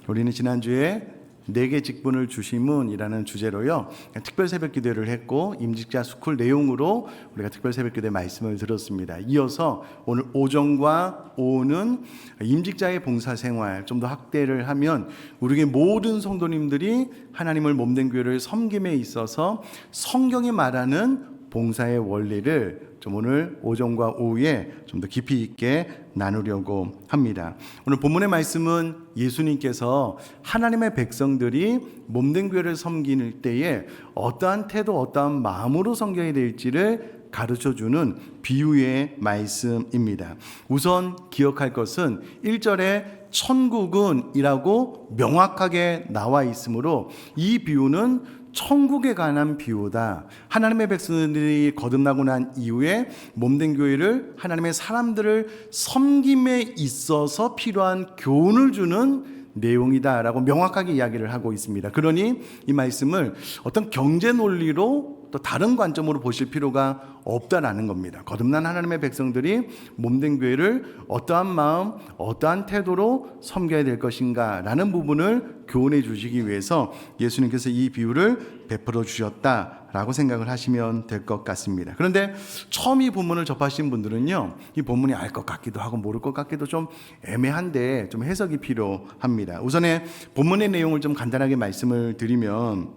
우리는 지난주에 내게 직분을 주심은이라는 주제로요 특별 새벽 기도를 했고 임직자 스쿨 내용으로 우리가 특별 새벽 기도의 말씀을 들었습니다. 이어서 오늘 오전과 오후는 임직자의 봉사생활 좀 더 확대를 하면 우리의 모든 성도님들이 하나님을 몸된 교회를 섬김에 있어서 성경이 말하는 봉사의 원리를 좀 오늘 오전과 오후에 좀 더 깊이 있게 나누려고 합니다. 오늘 본문의 말씀은 예수님께서 하나님의 백성들이 몸된 교회를 섬길 때에 어떠한 태도, 어떠한 마음으로 섬겨야 될지를 가르쳐주는 비유의 말씀입니다. 우선 기억할 것은 1절에 천국은 이라고 명확하게 나와 있으므로 이 비유는 천국에 관한 비유다. 하나님의 백성들이 거듭나고 난 이후에 몸된 교회를 하나님의 사람들을 섬김에 있어서 필요한 교훈을 주는 내용이다라고 명확하게 이야기를 하고 있습니다. 그러니 이 말씀을 어떤 경제 논리로 또 다른 관점으로 보실 필요가 없다라는 겁니다. 거듭난 하나님의 백성들이 몸된 교회를 어떠한 마음, 어떠한 태도로 섬겨야 될 것인가 라는 부분을 교훈해 주시기 위해서 예수님께서 이 비유를 베풀어 주셨다라고 생각을 하시면 될 것 같습니다. 그런데 처음 이 본문을 접하신 분들은요, 이 본문이 알 것 같기도 하고 모를 것 같기도 좀 애매한데 좀 해석이 필요합니다. 우선에 본문의 내용을 좀 간단하게 말씀을 드리면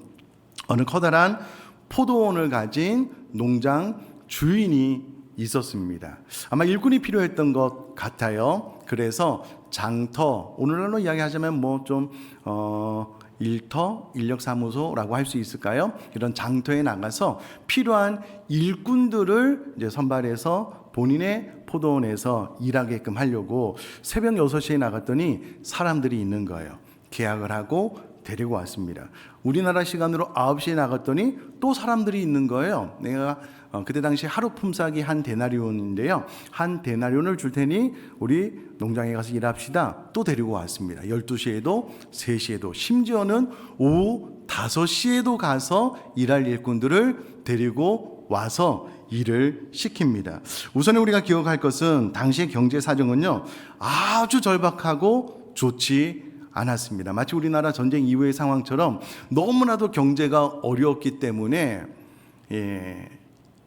어느 커다란 포도원을 가진 농장 주인이 있었습니다. 아마 일꾼이 필요했던 것 같아요. 그래서 장터, 오늘날로 이야기하자면 뭐 좀 일터, 인력사무소라고 할 수 있을까요? 이런 장터에 나가서 필요한 일꾼들을 이제 선발해서 본인의 포도원에서 일하게끔 하려고 새벽 6시에 나갔더니 사람들이 있는 거예요. 계약을 하고 데리고 왔습니다. 우리나라 시간으로 9시에 나갔더니 또 사람들이 있는 거예요. 내가 그때 당시 하루 품삯이 한 데나리온인데요. 한 데나리온을 줄 테니 우리 농장에 가서 일합시다. 또 데리고 왔습니다. 12시에도 3시에도 심지어는 오후 5시에도 가서 일할 일꾼들을 데리고 와서 일을 시킵니다. 우선에 우리가 기억할 것은 당시의 경제 사정은요 아주 절박하고 좋지 않았습니다. 마치 우리나라 전쟁 이후의 상황처럼 너무나도 경제가 어려웠기 때문에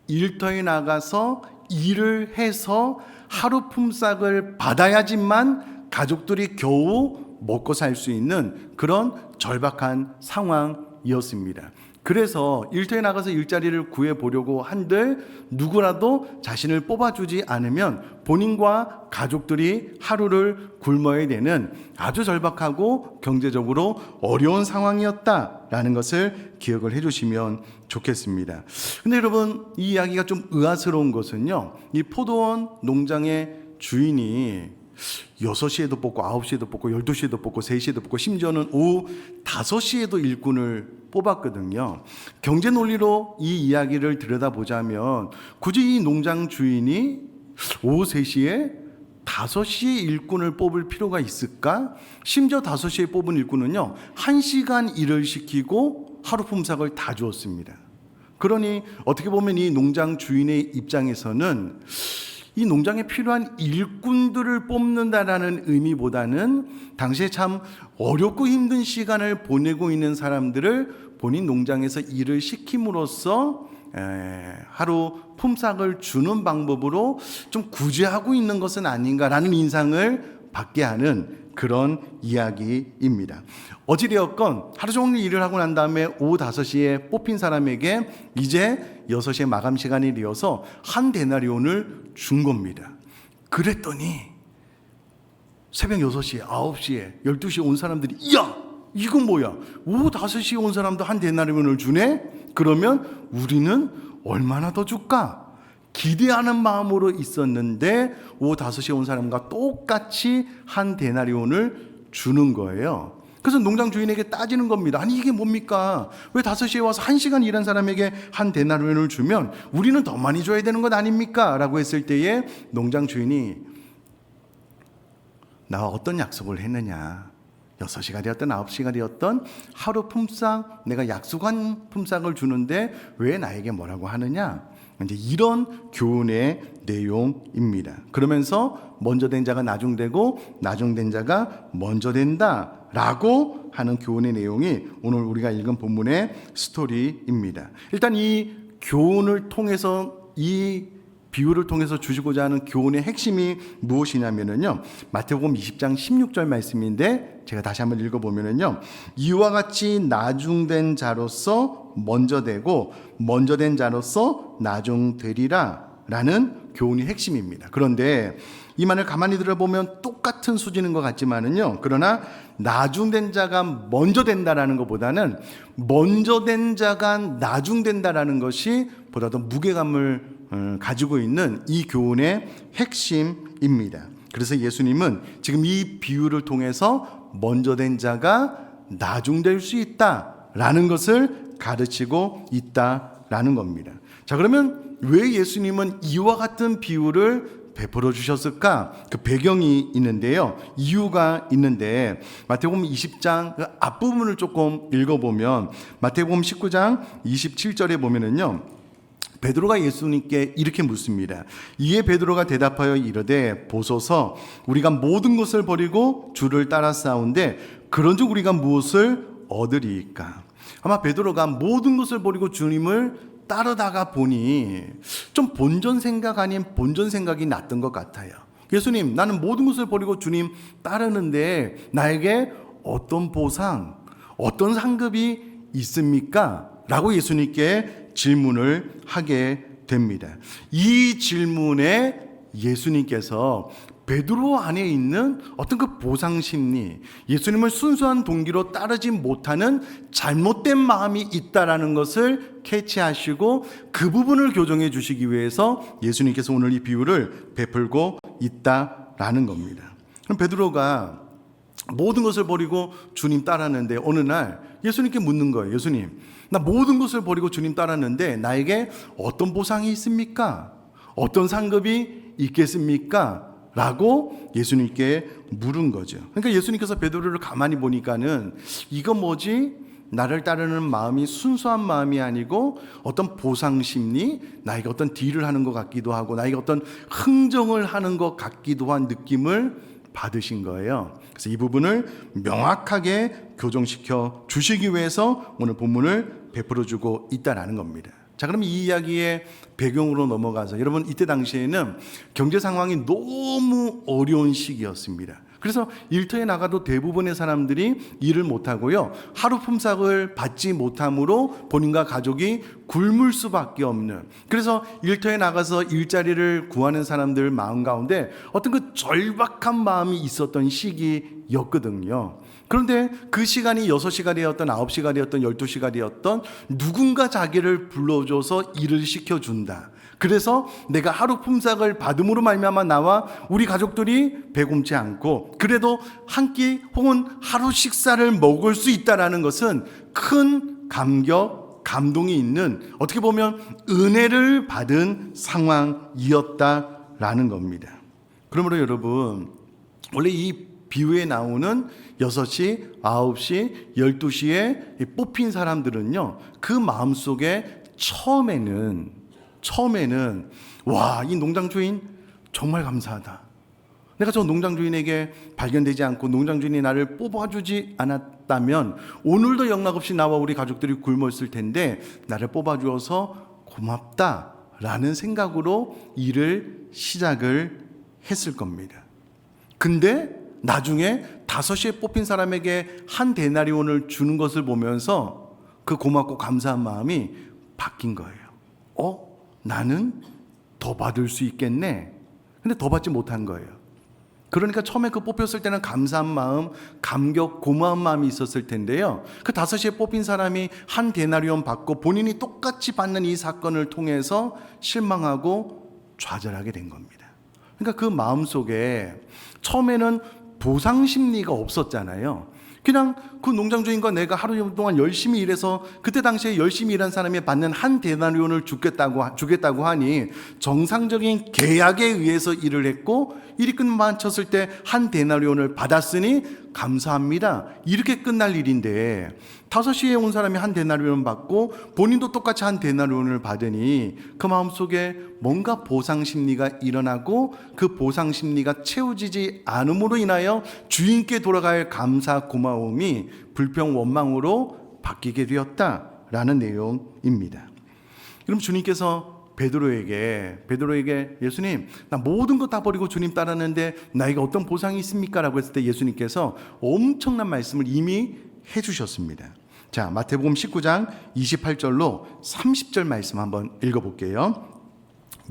일터에 나가서 일을 해서 하루 품삯을 받아야지만 가족들이 겨우 먹고 살 수 있는 그런 절박한 상황이었습니다. 그래서 일터에 나가서 일자리를 구해보려고 한들 누구라도 자신을 뽑아주지 않으면 본인과 가족들이 하루를 굶어야 되는 아주 절박하고 경제적으로 어려운 상황이었다라는 것을 기억을 해주시면 좋겠습니다. 근데 여러분, 이 이야기가 좀 의아스러운 것은요, 이 포도원 농장의 주인이 6시에도 뽑고 9시에도 뽑고 12시에도 뽑고 3시에도 뽑고 심지어는 오후 5시에도 일꾼을 뽑았거든요. 경제 논리로 이 이야기를 들여다보자면 굳이 이 농장 주인이 오후 3시에 5시에 일꾼을 뽑을 필요가 있을까? 심지어 5시에 뽑은 일꾼은요 1시간 일을 시키고 하루 품삯을 다 주었습니다. 그러니 어떻게 보면 이 농장 주인의 입장에서는 이 농장에 필요한 일꾼들을 뽑는다라는 의미보다는 당시에 참 어렵고 힘든 시간을 보내고 있는 사람들을 본인 농장에서 일을 시킴으로써 하루 품삯을 주는 방법으로 좀 구제하고 있는 것은 아닌가라는 인상을 받게 하는 그런 이야기입니다. 어찌되었건 하루 종일 일을 하고 난 다음에 오후 5시에 뽑힌 사람에게 이제 6시에 마감 시간이 되어서 한 데나리온을 준 겁니다. 그랬더니 새벽 6시에 9시에 12시에 온 사람들이 야! 이건 뭐야? 오후 5시에 온 사람도 한 데나리온을 주네? 그러면 우리는 얼마나 더 줄까? 기대하는 마음으로 있었는데 오후 5시에 온 사람과 똑같이 한 데나리온을 주는 거예요. 그래서 농장 주인에게 따지는 겁니다. 아니 이게 뭡니까? 왜 5시에 와서 1시간 일한 사람에게 한 데나리온을 주면 우리는 더 많이 줘야 되는 것 아닙니까? 라고 했을 때에 농장 주인이 나와 어떤 약속을 했느냐? 6시가 되었든 9시가 되었든 하루 품삯, 내가 약속한 품삯을 주는데 왜 나에게 뭐라고 하느냐? 이제 이런 교훈의 내용입니다. 그러면서 먼저 된 자가 나중되고 나중된 자가 먼저 된다라고 하는 교훈의 내용이 오늘 우리가 읽은 본문의 스토리입니다. 일단 이 교훈을 통해서, 이 비유를 통해서 주시고자 하는 교훈의 핵심이 무엇이냐면요, 마태복음 20장 16절 말씀인데 제가 다시 한번 읽어보면요, 이와 같이 나중된 자로서 먼저 되고 먼저 된 자로서 나중되리라 라는 교훈이 핵심입니다. 그런데 이 말을 가만히 들어보면 똑같은 수준인 것 같지만은요, 그러나 나중된 자가 먼저 된다라는 것보다는 먼저 된 자가 나중된다라는 것이 보다 더 무게감을 가지고 있는 이 교훈의 핵심입니다. 그래서 예수님은 지금 이 비유를 통해서 먼저 된 자가 나중될 수 있다라는 것을 가르치고 있다라는 겁니다. 자, 그러면 왜 예수님은 이와 같은 비유를 베풀어 주셨을까? 그 배경이 있는데요, 이유가 있는데, 마태복음 20장 그 앞부분을 조금 읽어보면 마태복음 19장 27절에 보면은요, 베드로가 예수님께 이렇게 묻습니다. 이에 베드로가 대답하여 이르되 보소서, 우리가 모든 것을 버리고 주를 따라 싸운데 그런즉 우리가 무엇을 얻으리이까? 아마 베드로가 모든 것을 버리고 주님을 따르다가 보니 좀 본전 생각 아닌 본전 생각이 났던 것 같아요. 예수님, 나는 모든 것을 버리고 주님 따르는데 나에게 어떤 보상, 어떤 상급이 있습니까? 라고 예수님께 질문을 하게 됩니다. 이 질문에 예수님께서 베드로 안에 있는 어떤 그 보상 심리, 예수님을 순수한 동기로 따르지 못하는 잘못된 마음이 있다라는 것을 캐치하시고 그 부분을 교정해 주시기 위해서 예수님께서 오늘 이 비유를 베풀고 있다라는 겁니다. 그럼 베드로가 모든 것을 버리고 주님 따랐는데 어느 날 예수님께 묻는 거예요. 예수님, 나 모든 것을 버리고 주님 따랐는데 나에게 어떤 보상이 있습니까? 어떤 상급이 있겠습니까? 라고 예수님께 물은 거죠. 그러니까 예수님께서 베드로를 가만히 보니까는 이거 뭐지? 나를 따르는 마음이 순수한 마음이 아니고 어떤 보상 심리, 나에게 어떤 딜을 하는 것 같기도 하고 나에게 어떤 흥정을 하는 것 같기도 한 느낌을 받으신 거예요. 그래서 이 부분을 명확하게 교정시켜 주시기 위해서 오늘 본문을 베풀어 주고 있다라는 겁니다. 자, 그럼 이 이야기의 배경으로 넘어가서, 여러분, 이때 당시에는 경제 상황이 너무 어려운 시기였습니다. 그래서 일터에 나가도 대부분의 사람들이 일을 못하고요, 하루 품삯을 받지 못함으로 본인과 가족이 굶을 수밖에 없는, 그래서 일터에 나가서 일자리를 구하는 사람들 마음 가운데 어떤 그 절박한 마음이 있었던 시기였거든요. 그런데 그 시간이 6시간이었던 9시간이었던 12시간이었던 누군가 자기를 불러줘서 일을 시켜준다. 그래서 내가 하루 품삯을 받음으로 말미암아 나와 우리 가족들이 배굶지 않고 그래도 한 끼 혹은 하루 식사를 먹을 수 있다는 것은 큰 감격, 감동이 있는, 어떻게 보면 은혜를 받은 상황이었다라는 겁니다. 그러므로 여러분, 원래 이 비유에 나오는 6시, 9시, 12시에 뽑힌 사람들은요, 그 마음속에 처음에는 와, 이 농장 주인 정말 감사하다. 내가 저 농장 주인에게 발견되지 않고 농장 주인이 나를 뽑아주지 않았다면 오늘도 영락없이 나와 우리 가족들이 굶었을 텐데 나를 뽑아주어서 고맙다라는 생각으로 일을 시작을 했을 겁니다. 근데 나중에 5시에 뽑힌 사람에게 한 데나리온을 주는 것을 보면서 그 고맙고 감사한 마음이 바뀐 거예요. 나는 더 받을 수 있겠네. 근데 더 받지 못한 거예요. 그러니까 처음에 그 뽑혔을 때는 감사한 마음, 감격, 고마운 마음이 있었을 텐데요, 그 5시에 뽑힌 사람이 한 데나리온 받고 본인이 똑같이 받는 이 사건을 통해서 실망하고 좌절하게 된 겁니다. 그러니까 그 마음속에 처음에는 보상 심리가 없었잖아요. 그냥 그 농장 주인과 내가 하루 동안 열심히 일해서 그때 당시에 열심히 일한 사람이 받는 한 데나리온을 주겠다고 하니 정상적인 계약에 의해서 일을 했고 일이 끝마쳤을 때 한 데나리온을 받았으니 감사합니다. 이렇게 끝날 일인데 5시에 온 사람이 한 데나리온을 받고 본인도 똑같이 한 데나리온을 받으니 그 마음속에 뭔가 보상 심리가 일어나고 그 보상 심리가 채워지지 않음으로 인하여 주인께 돌아갈 감사 고마움이 불평 원망으로 바뀌게 되었다라는 내용입니다. 그럼 주님께서 베드로에게 예수님, 나 모든 거 다 버리고 주님 따랐는데 나에게 어떤 보상이 있습니까? 라고 했을 때 예수님께서 엄청난 말씀을 이미 해주셨습니다. 자, 마태복음 19장 28절로 30절 말씀 한번 읽어볼게요.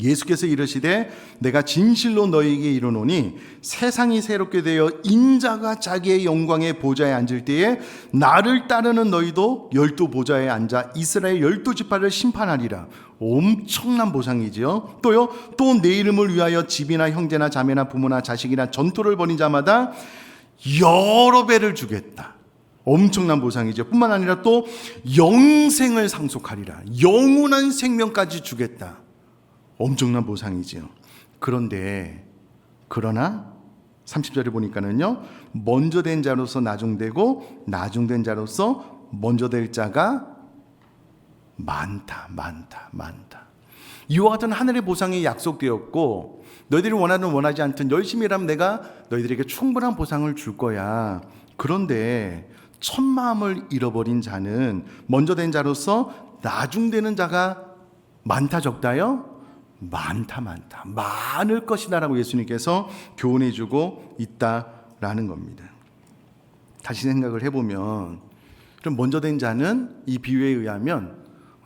예수께서 이르시되 내가 진실로 너희에게 이르노니 세상이 새롭게 되어 인자가 자기의 영광의 보좌에 앉을 때에 나를 따르는 너희도 12 보좌에 앉아 이스라엘 12지파를 심판하리라. 엄청난 보상이지요. 또요, 또 내 이름을 위하여 집이나 형제나 자매나 부모나 자식이나 전토를 벌인 자마다 여러 배를 주겠다. 엄청난 보상이죠. 뿐만 아니라 또 영생을 상속하리라. 영원한 생명까지 주겠다. 엄청난 보상이지요. 그러나 30절에 보니까는요, 먼저 된 자로서 나중되고 나중된 자로서 먼저 될 자가 많다. 이와 같은 하늘의 보상이 약속되었고 너희들이 원하든 원하지 않든 열심히 일하면 내가 너희들에게 충분한 보상을 줄 거야. 그런데 첫 마음을 잃어버린 자는 먼저 된 자로서 나중되는 자가 많다 적다요? 많다. 많을 것이다라고 예수님께서 교훈해주고 있다라는 겁니다. 다시 생각을 해보면 그럼 먼저 된 자는 이 비유에 의하면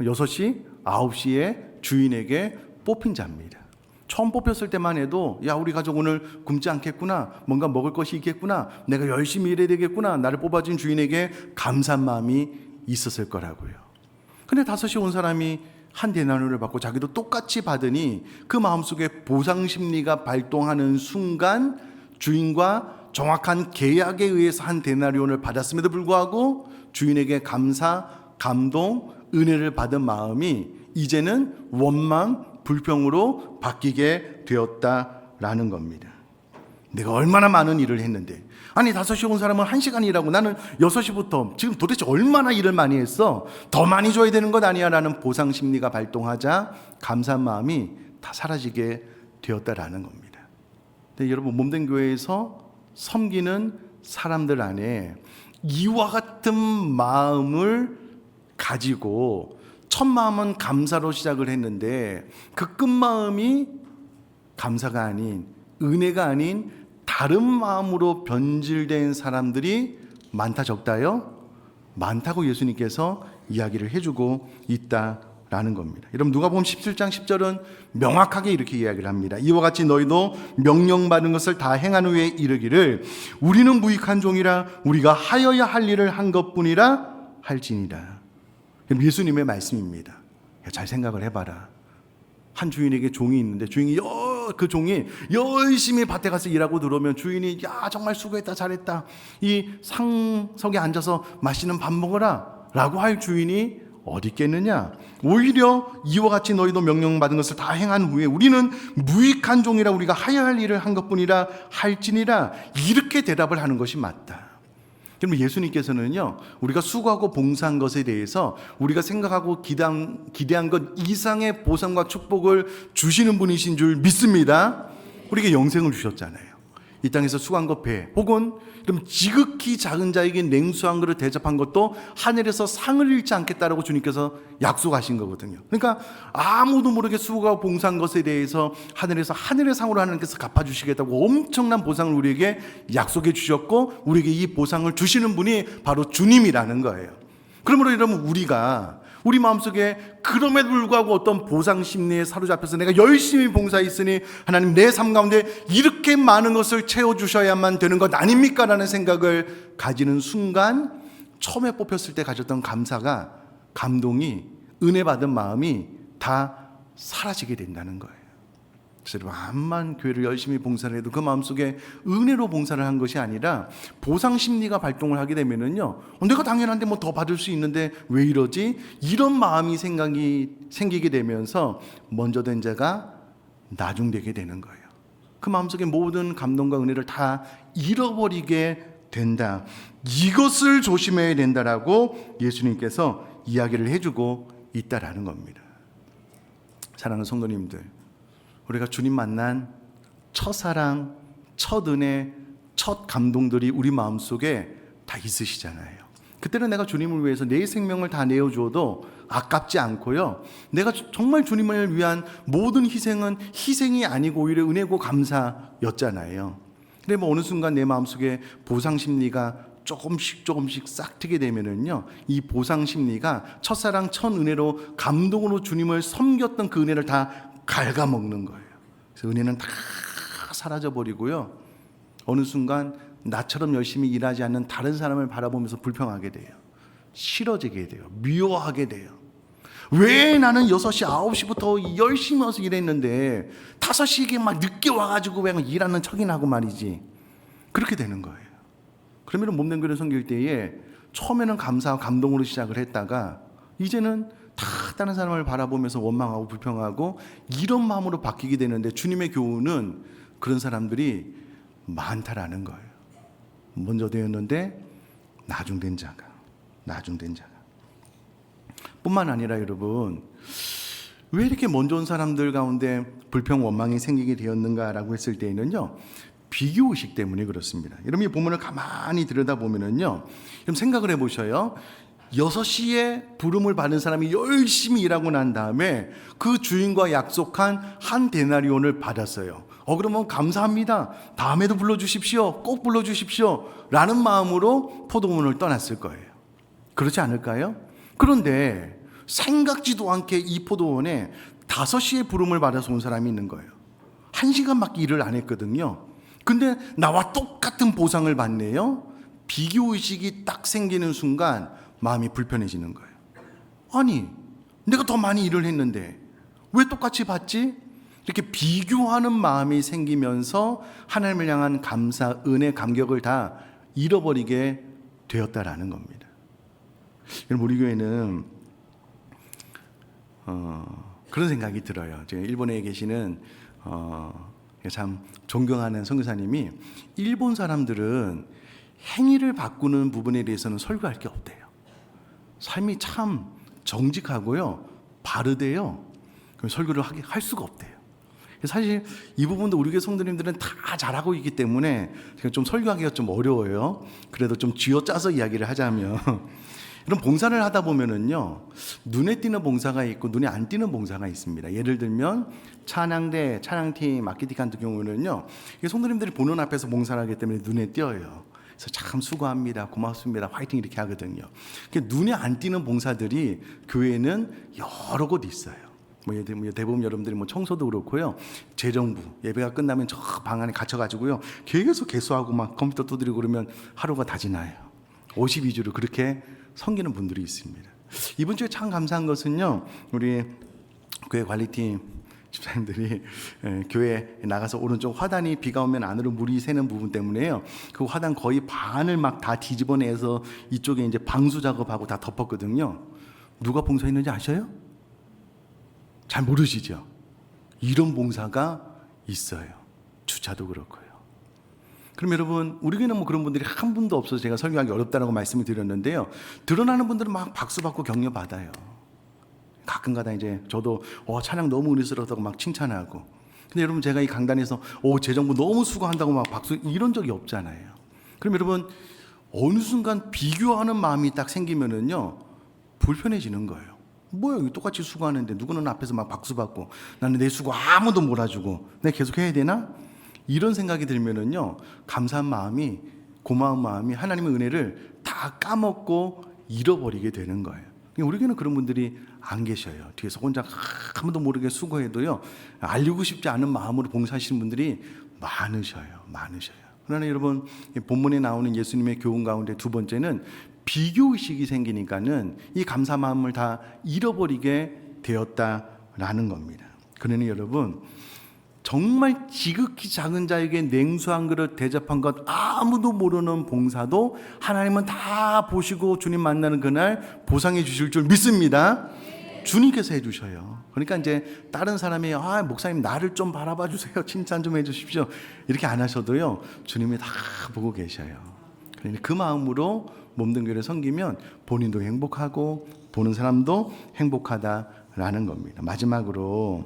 6시, 9시에 주인에게 뽑힌 자입니다. 처음 뽑혔을 때만 해도 야, 우리 가족 오늘 굶지 않겠구나, 뭔가 먹을 것이 있겠구나, 내가 열심히 일해야 되겠구나, 나를 뽑아준 주인에게 감사한 마음이 있었을 거라고요. 근데 5시에 온 사람이 한 데나리온을 받고 자기도 똑같이 받으니 그 마음속에 보상 심리가 발동하는 순간 주인과 정확한 계약에 의해서 한 데나리온을 받았음에도 불구하고 주인에게 감사, 감동, 은혜를 받은 마음이 이제는 원망, 불평으로 바뀌게 되었다라는 겁니다. 내가 얼마나 많은 일을 했는데, 아니 5시에 온 사람은 1시간 일하고 나는 6시부터 지금 도대체 얼마나 일을 많이 했어, 더 많이 줘야 되는 것 아니야 라는 보상 심리가 발동하자 감사한 마음이 다 사라지게 되었다라는 겁니다. 근데 여러분, 몸된 교회에서 섬기는 사람들 안에 이와 같은 마음을 가지고 첫 마음은 감사로 시작을 했는데 그 끝마음이 감사가 아닌, 은혜가 아닌 다른 마음으로 변질된 사람들이 많다 적다요? 많다고 예수님께서 이야기를 해주고 있다라는 겁니다. 여러분, 누가복음 17장 10절은 명확하게 이렇게 이야기를 합니다. 이와 같이 너희도 명령받은 것을 다 행한 후에 이르기를 우리는 무익한 종이라 우리가 하여야 할 일을 한 것뿐이라 할지니라. 예수님의 말씀입니다. 잘 생각을 해봐라. 한 주인에게 종이 있는데 그 종이 열심히 밭에 가서 일하고 들어오면 주인이 야, 정말 수고했다, 잘했다, 이 상석에 앉아서 맛있는 밥 먹어라 라고 할 주인이 어디 있겠느냐. 오히려 이와 같이 너희도 명령받은 것을 다 행한 후에 우리는 무익한 종이라 우리가 하여야 할 일을 한 것뿐이라 할지니라, 이렇게 대답을 하는 것이 맞다. 그러면 예수님께서는요, 우리가 수고하고 봉사한 것에 대해서 우리가 생각하고 기대한 것 이상의 보상과 축복을 주시는 분이신 줄 믿습니다. 우리에게 영생을 주셨잖아요. 이 땅에서 수고한 것 배, 혹은 그럼 지극히 작은 자에게 냉수 한 그릇 대접한 것도 하늘에서 상을 잃지 않겠다라고 주님께서 약속하신 거거든요. 그러니까 아무도 모르게 수고하고 봉사한 것에 대해서 하늘에서 하늘의 상으로 하나님께서 갚아주시겠다고 엄청난 보상을 우리에게 약속해 주셨고, 우리에게 이 보상을 주시는 분이 바로 주님이라는 거예요. 그러므로 여러분, 우리 마음속에 그럼에도 불구하고 어떤 보상 심리에 사로잡혀서 내가 열심히 봉사했으니 하나님 내 삶 가운데 이렇게 많은 것을 채워주셔야만 되는 것 아닙니까? 라는 생각을 가지는 순간 처음에 뽑혔을 때 가졌던 감사가, 감동이, 은혜 받은 마음이 다 사라지게 된다는 거예요. 그래서 암만 교회를 열심히 봉사를 해도 그 마음속에 은혜로 봉사를 한 것이 아니라 보상 심리가 발동을 하게 되면은요, 내가 당연한데 뭐 더 받을 수 있는데 왜 이러지? 이런 마음이 생기게 되면서 먼저 된 자가 나중되게 되는 거예요. 그 마음속에 모든 감동과 은혜를 다 잃어버리게 된다. 이것을 조심해야 된다라고 예수님께서 이야기를 해주고 있다라는 겁니다. 사랑하는 성도님들, 우리가 주님 만난 첫사랑, 첫 은혜, 첫 감동들이 우리 마음속에 다 있으시잖아요. 그때는 내가 주님을 위해서 내 생명을 다 내어주어도 아깝지 않고요, 내가 정말 주님을 위한 모든 희생은 희생이 아니고 오히려 은혜고 감사였잖아요. 근데 어느 순간 내 마음속에 보상심리가 조금씩 싹 트게 되면은요, 이 보상심리가 첫사랑 첫 은혜로 감동으로 주님을 섬겼던 그 은혜를 다 갉아먹는 거예요. 그래서 은혜는 다 사라져버리고요, 어느 순간 나처럼 열심히 일하지 않는 다른 사람을 바라보면서 불평하게 돼요. 싫어지게 돼요. 미워하게 돼요. 왜 나는 6시, 9시부터 열심히 와서 일했는데 5시에 막 늦게 와가지고 왜 일하는 척이나 하고 말이지. 그렇게 되는 거예요. 그러면 몸된 교회 섬길 때에 처음에는 감사와 감동으로 시작을 했다가 이제는 다 다른 사람을 바라보면서 원망하고 불평하고 이런 마음으로 바뀌게 되는데, 주님의 교훈은 그런 사람들이 많다라는 거예요. 먼저 되었는데 나중된 자가 뿐만 아니라, 여러분, 왜 이렇게 먼저 온 사람들 가운데 불평 원망이 생기게 되었는가라고 했을 때에는요, 비교의식 때문에 그렇습니다. 여러분, 이 본문을 가만히 들여다보면은요, 좀 생각을 해보셔요. 6시에 부름을 받은 사람이 열심히 일하고 난 다음에 그 주인과 약속한 한 데나리온을 받았어요. 그러면 감사합니다, 다음에도 불러주십시오, 꼭 불러주십시오 라는 마음으로 포도원을 떠났을 거예요. 그렇지 않을까요? 그런데 생각지도 않게 이 포도원에 5시에 부름을 받아서 온 사람이 있는 거예요. 1시간밖에 일을 안 했거든요. 근데 나와 똑같은 보상을 받네요. 비교의식이 딱 생기는 순간 마음이 불편해지는 거예요. 아니, 내가 더 많이 일을 했는데 왜 똑같이 받지? 이렇게 비교하는 마음이 생기면서 하나님을 향한 감사, 은혜, 감격을 다 잃어버리게 되었다라는 겁니다. 여러분, 우리 교회는 그런 생각이 들어요. 제가 일본에 계시는 참 존경하는 선교사님이, 일본 사람들은 행위를 바꾸는 부분에 대해서는 설교할 게 없대요. 삶이 참 정직하고요, 바르대요. 설교를 할 수가 없대요. 사실 이 부분도 우리 교회 성도님들은 다 잘하고 있기 때문에 제가 좀 설교하기가 좀 어려워요. 그래도 좀 쥐어짜서 이야기를 하자면, 이런 봉사를 하다 보면은요, 눈에 띄는 봉사가 있고 눈에 안 띄는 봉사가 있습니다. 예를 들면 찬양대, 찬양팀, 마케팅 같은 경우는요, 성도님들이 보는 앞에서 봉사를 하기 때문에 눈에 띄어요. 그래서 참 수고합니다, 고맙습니다, 화이팅 이렇게 하거든요. 눈에 안 띄는 봉사들이 교회에는 여러 곳 있어요. 대부분 여러분들이 청소도 그렇고요, 재정부 예배가 끝나면 저 방 안에 갇혀가지고요, 계속 개수하고 막 컴퓨터 두드리고 그러면 하루가 다 지나요. 52주를 그렇게 섬기는 분들이 있습니다. 이번 주에 참 감사한 것은요, 우리 교회 관리팀 집사님들이 교회 나가서 오른쪽 화단이 비가 오면 안으로 물이 새는 부분 때문에요, 그 화단 거의 반을 막 다 뒤집어내서 이쪽에 이제 방수 작업하고 다 덮었거든요. 누가 봉사했는지 아셔요? 잘 모르시죠? 이런 봉사가 있어요. 주차도 그렇고요. 그럼 여러분, 우리 교회는 그런 분들이 한 분도 없어서 제가 설교하기 어렵다라고 말씀을 드렸는데요, 드러나는 분들은 막 박수 받고 격려 받아요. 가끔가다 이제 저도 찬양 너무 은혜스럽다고 막 칭찬하고. 근데 여러분, 제가 이 강단에서 재정부 너무 수고한다고 막 박수 이런 적이 없잖아요. 그럼 여러분, 어느 순간 비교하는 마음이 딱 생기면은요, 불편해지는 거예요. 뭐야, 똑같이 수고하는데 누구는 앞에서 막 박수 받고 나는 내 수고 아무도 몰아주고 내가 계속 해야 되나? 이런 생각이 들면은요, 감사한 마음이, 고마운 마음이 하나님의 은혜를 다 까먹고 잃어버리게 되는 거예요. 우리 교회는 그런 분들이 안 계셔요. 뒤에서 혼자 아무도 모르게 수고해도요, 알리고 싶지 않은 마음으로 봉사하시는 분들이 많으셔요. 그러나 여러분, 본문에 나오는 예수님의 교훈 가운데 두 번째는 비교의식이 생기니까는 이 감사 마음을 다 잃어버리게 되었다라는 겁니다. 그러니 여러분, 정말 지극히 작은 자에게 냉수 한 그릇 대접한 것 아무도 모르는 봉사도 하나님은 다 보시고 주님 만나는 그날 보상해 주실 줄 믿습니다. 주님께서 해주셔요. 그러니까 이제 다른 사람이 목사님 나를 좀 바라봐 주세요, 칭찬 좀 해주십시오, 이렇게 안 하셔도요, 주님이 다 보고 계셔요. 그 마음으로 몸된 교회를 섬기면 본인도 행복하고 보는 사람도 행복하다라는 겁니다. 마지막으로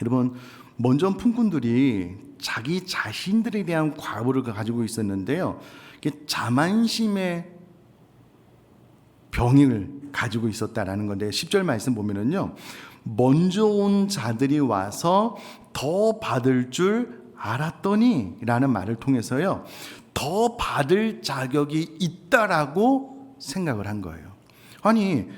여러분, 먼저 품꾼들이 자기 자신들에 대한 과부를 가지고 있었는데요, 이게 자만심의 병을 가지고 있었다라는 건데, 10절 말씀 보면은요, 먼저 온 자들이 와서 더 받을 줄 알았더니 라는 말을 통해서요, 더 받을 자격이 있다라고 생각을 한 거예요. 아니,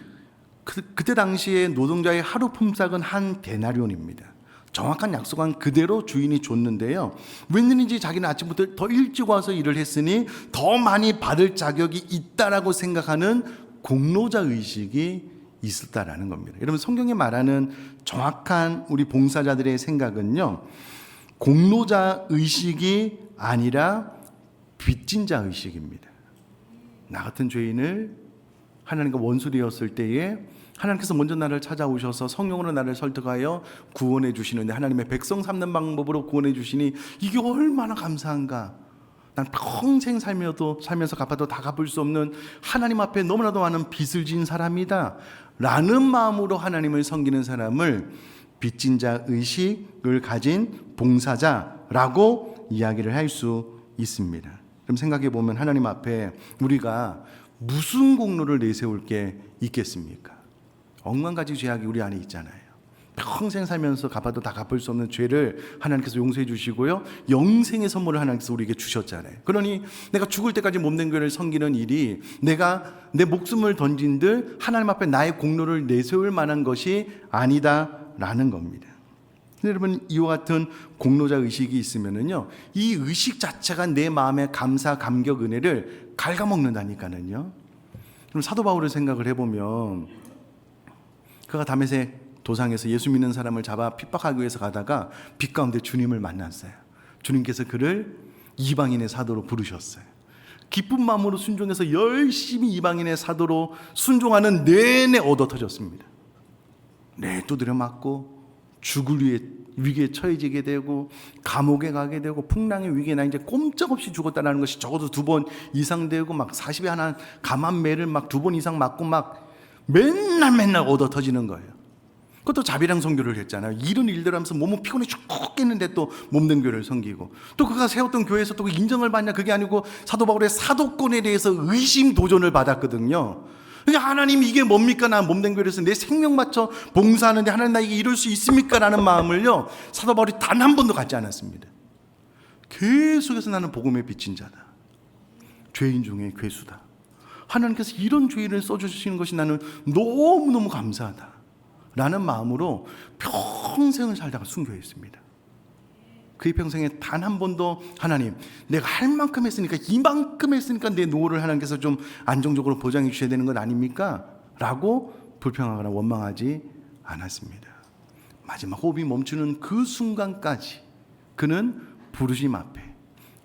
그때 당시에 노동자의 하루 품삯은 한 데나리온입니다. 정확한 약속은 그대로 주인이 줬는데요, 웬일인지 자기는 아침부터 더 일찍 와서 일을 했으니 더 많이 받을 자격이 있다라고 생각하는 공로자 의식이 있었다라는 겁니다. 여러분, 성경이 말하는 정확한 우리 봉사자들의 생각은요, 공로자 의식이 아니라 빚진 자 의식입니다. 나 같은 죄인을 하나님과 원수되었을 때에 하나님께서 먼저 나를 찾아오셔서 성령으로 나를 설득하여 구원해 주시는데, 하나님의 백성 삼는 방법으로 구원해 주시니 이게 얼마나 감사한가. 난 평생 살면서 갚아도 다 갚을 수 없는 하나님 앞에 너무나도 많은 빚을 진 사람이다 라는 마음으로 하나님을 섬기는 사람을 빚진 자 의식을 가진 봉사자라고 이야기를 할 수 있습니다. 그럼 생각해 보면 하나님 앞에 우리가 무슨 공로를 내세울 게 있겠습니까? 억만 가지 죄악이 우리 안에 있잖아요. 평생 살면서 갚아도 다 갚을 수 없는 죄를 하나님께서 용서해 주시고요, 영생의 선물을 하나님께서 우리에게 주셨잖아요. 그러니 내가 죽을 때까지 몸된 교회를 섬기는 일이 내가 내 목숨을 던진들 하나님 앞에 나의 공로를 내세울 만한 것이 아니다라는 겁니다. 여러분, 이와 같은 공로자 의식이 있으면은요, 이 의식 자체가 내 마음의 감사, 감격, 은혜를 갉아먹는다니까는요. 그럼 사도 바울을 생각을 해보면, 그가 다메섹 도상에서 예수 믿는 사람을 잡아 핍박하기 위해서 가다가 빛 가운데 주님을 만났어요. 주님께서 그를 이방인의 사도로 부르셨어요. 기쁜 마음으로 순종해서 열심히 이방인의 사도로 순종하는 내내 얻어 터졌습니다. 두드려 맞고 죽을 위기에 처해지게 되고 감옥에 가게 되고 풍랑의 위기에 나 이제 꼼짝없이 죽었다는 것이 적어도 2번 이상 되고 막 40에 하나 감한매를 막 2번 이상 맞고 막 맨날 얻어 터지는 거예요. 그것도 자비랑 선교를 했잖아요. 이런 일들 하면서 몸은 피곤해 죽겠는데 또 몸된 교회를 섬기고, 또 그가 세웠던 교회에서 또 인정을 받냐, 그게 아니고 사도 바울의 사도권에 대해서 의심 도전을 받았거든요. 그러니까 하나님, 이게 뭡니까? 나 몸된 교회에서 내 생명 맞춰 봉사하는데 하나님, 나 이게 이룰 수 있습니까? 라는 마음을요, 사도 바울이 단 한 번도 갖지 않았습니다. 계속해서 나는 복음에 비친 자다, 죄인 중에 괴수다, 하나님께서 이런 죄인을 써주시는 것이 나는 너무너무 감사하다 라는 마음으로 평생을 살다가 순교했습니다. 그의 평생에 단 한 번도 하나님, 내가 할 만큼 했으니까, 이만큼 했으니까 내 노후를 하나님께서 좀 안정적으로 보장해 주셔야 되는 것 아닙니까? 라고 불평하거나 원망하지 않았습니다. 마지막 호흡이 멈추는 그 순간까지 그는 부르심 앞에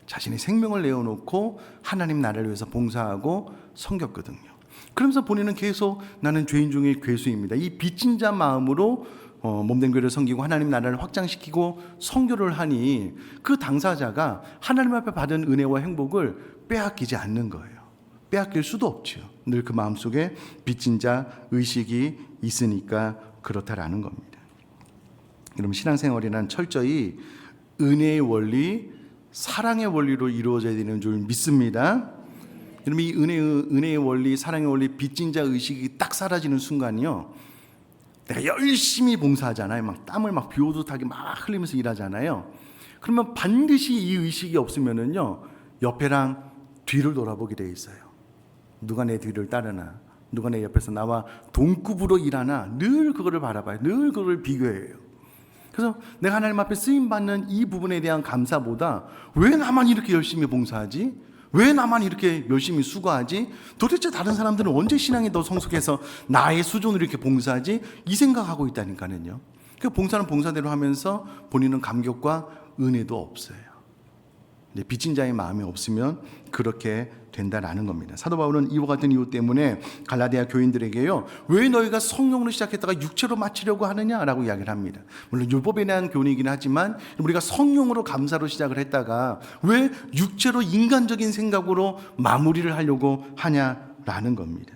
자신의 생명을 내어놓고 하나님 나라를 위해서 봉사하고 섬겼거든요. 그러면서 본인은 계속 나는 죄인 중에 괴수입니다, 이 빚진 자 마음으로 몸된 교회를 섬기고 하나님 나라를 확장시키고 선교를 하니, 그 당사자가 하나님 앞에 받은 은혜와 행복을 빼앗기지 않는 거예요. 빼앗길 수도 없죠. 늘 그 마음속에 빚진 자 의식이 있으니까 그렇다라는 겁니다. 여러분, 신앙생활이란 철저히 은혜의 원리, 사랑의 원리로 이루어져야 되는 줄 믿습니다. 여러분, 이 은혜의 원리, 사랑의 원리, 빚진 자 의식이 딱 사라지는 순간이요, 내가 열심히 봉사하잖아요. 막 땀을 막 비 오듯 하게 막 흘리면서 일하잖아요. 그러면 반드시 이 의식이 없으면은요, 옆에랑 뒤를 돌아보게 돼 있어요. 누가 내 뒤를 따르나, 누가 내 옆에서 나와 동급으로 일하나, 늘 그거를 바라봐요. 늘 그걸 비교해요. 그래서 내가 하나님 앞에 쓰임받는 이 부분에 대한 감사보다, 왜 나만 이렇게 열심히 봉사하지? 왜 나만 이렇게 열심히 수고하지? 도대체 다른 사람들은 언제 신앙이 더 성숙해서 나의 수준으로 이렇게 봉사하지? 이 생각하고 있다니까요. 그 봉사는 봉사대로 하면서 본인은 감격과 은혜도 없어요. 이제 빚진 자의 마음이 없으면 그렇게 된다라는 겁니다. 사도 바울은 이와 같은 이유 때문에 갈라디아 교인들에게요, 왜 너희가 성령으로 시작했다가 육체로 마치려고 하느냐라고 이야기를 합니다. 물론 율법에 대한 교훈이긴 하지만 우리가 성령으로 감사로 시작을 했다가 왜 육체로 인간적인 생각으로 마무리를 하려고 하냐라는 겁니다.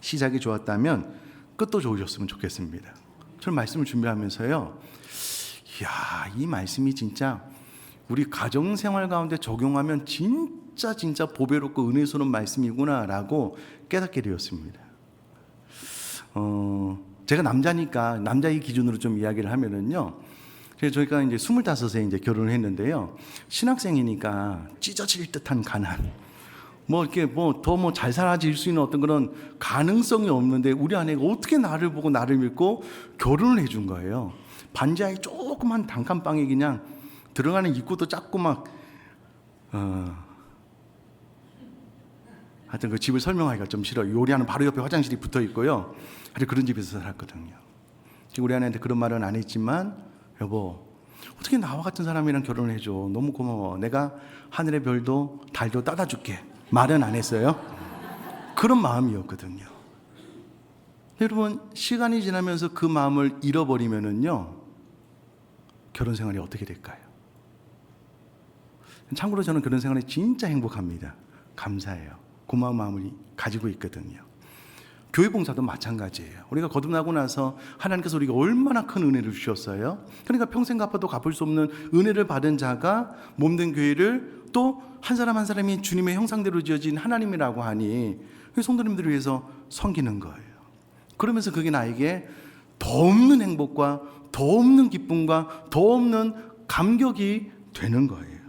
시작이 좋았다면 끝도 좋으셨으면 좋겠습니다. 저는 말씀을 준비하면서요, 이야, 이 말씀이 진짜 우리 가정생활 가운데 적용하면 진짜 보배롭고 은혜스러운 말씀이구나라고 깨닫게 되었습니다. 제가 남자니까 남자의 기준으로 좀 이야기를 하면은요, 저희가 이제 25세 이제 결혼을 했는데요, 신학생이니까 찢어질 듯한 가난, 이렇게 더 잘 살아질 수 있는 어떤 그런 가능성이 없는데 우리 아내가 어떻게 나를 보고 나를 믿고 결혼을 해준 거예요. 반지하에 조그만 단칸방에 그냥 들어가는 입구도 작고 하여튼 그 집을 설명하기가 좀 싫어요. 요리하는 바로 옆에 화장실이 붙어 있고요. 하여튼 그런 집에서 살았거든요. 우리 아내한테 그런 말은 안 했지만, 여보, 어떻게 나와 같은 사람이랑 결혼을 해줘. 너무 고마워. 내가 하늘의 별도 달도 따다 줄게. 말은 안 했어요. 그런 마음이었거든요. 여러분, 시간이 지나면서 그 마음을 잃어버리면은요, 결혼 생활이 어떻게 될까요? 참고로 저는 결혼 생활이 진짜 행복합니다. 감사해요. 고마운 마음을 가지고 있거든요. 교회 봉사도 마찬가지예요. 우리가 거듭나고 나서 하나님께서 우리가 얼마나 큰 은혜를 주셨어요. 그러니까 평생 갚아도 갚을 수 없는 은혜를 받은 자가 몸된 교회를 또 한 사람 한 사람이 주님의 형상대로 지어진 하나님이라고 하니 성도님들을 위해서 섬기는 거예요. 그러면서 그게 나에게 더 없는 행복과 더 없는 기쁨과 더 없는 감격이 되는 거예요.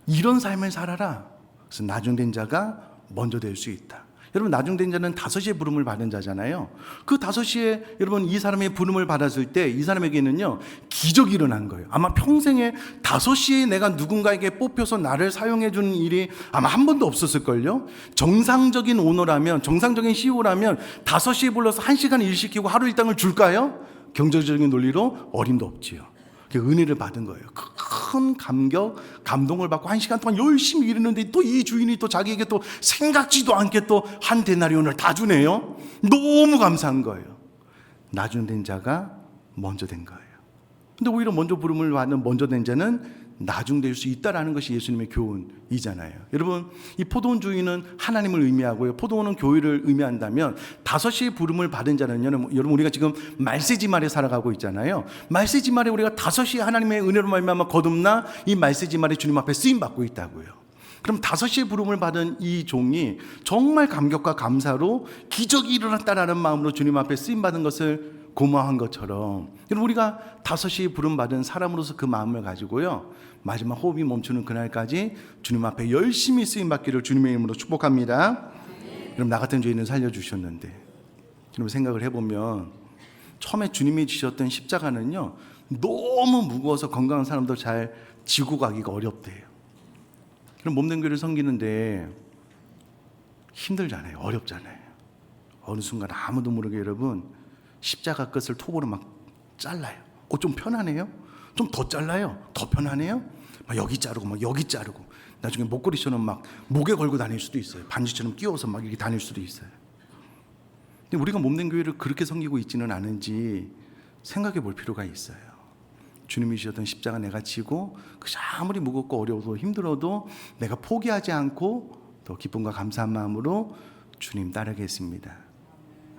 이런 삶을 살아라. 그래서 나중된 자가 먼저 될 수 있다. 여러분, 나중된 자는 5시에 부름을 받은 자잖아요. 그 5시에 여러분 이 사람의 부름을 받았을 때 이 사람에게는요, 기적이 일어난 거예요. 아마 평생에 5시에 내가 누군가에게 뽑혀서 나를 사용해 주는 일이 아마 한 번도 없었을걸요. 정상적인 오너라면, 정상적인 CEO라면 5시에 불러서 1시간 일 시키고 하루 일당을 줄까요? 경제적인 논리로 어림도 없지요. 은혜를 받은 거예요. 큰 감격, 감동을 받고 1시간 동안 열심히 일했는데 또 이 주인이 또 자기에게 또 생각지도 않게 또 한 데나리온을 다 주네요. 너무 감사한 거예요. 나중된 자가 먼저 된 거예요. 근데 오히려 먼저 부름을 받는 먼저 된 자는 나중될 수 있다라는 것이 예수님의 교훈이잖아요. 여러분, 이 포도원 주인은 하나님을 의미하고요, 포도원은 교회를 의미한다면 5시에 부름을 받은 자는요, 여러분, 우리가 지금 말세지말에 살아가고 있잖아요. 말세지말에 우리가 5시에 하나님의 은혜로 말미암아 거듭나 이 말세지말에 주님 앞에 쓰임 받고 있다고요. 그럼 5시에 부름을 받은 이 종이 정말 감격과 감사로 기적이 일어났다라는 마음으로 주님 앞에 쓰임 받은 것을 고마워한 것처럼, 여러분, 우리가 5시에 부름 받은 사람으로서 그 마음을 가지고요, 마지막 호흡이 멈추는 그날까지 주님 앞에 열심히 쓰임 받기를 주님의 이름으로 축복합니다. 여러분, 나 같은 죄인을 살려주셨는데, 여러분 생각을 해보면 처음에 주님이 지셨던 십자가는요, 너무 무거워서 건강한 사람도 잘 지고 가기가 어렵대요. 그럼 몸된 교회를 섬기는데 힘들잖아요. 어렵잖아요. 어느 순간 아무도 모르게 여러분 십자가 끝을 톱으로 막 잘라요. 좀 편하네요? 좀 더 잘라요? 더 편하네요? 막 여기 자르고 막 여기 자르고 나중에 목걸이처럼 막 목에 걸고 다닐 수도 있어요. 반지처럼 끼워서 막 이렇게 다닐 수도 있어요. 근데 우리가 몸된 교회를 그렇게 섬기고 있지는 않은지 생각해 볼 필요가 있어요. 주님이 주셨던 십자가 내가 지고 그저 아무리 무겁고 어려워도 힘들어도 내가 포기하지 않고 더 기쁨과 감사한 마음으로 주님 따르겠습니다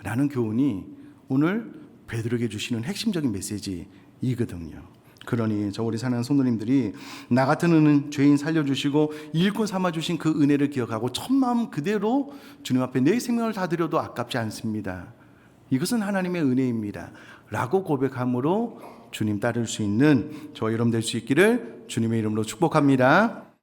라는 교훈이 오늘 베드로에게 주시는 핵심적인 메시지이거든요. 그러니 우리 사랑하는 성도님들이 나 같은 죄인 살려주시고 일꾼 삼아주신 그 은혜를 기억하고 첫마음 그대로 주님 앞에 내 생명을 다 드려도 아깝지 않습니다. 이것은 하나님의 은혜입니다 라고 고백함으로 주님 따를 수 있는 저와 여러분 될 수 있기를 주님의 이름으로 축복합니다.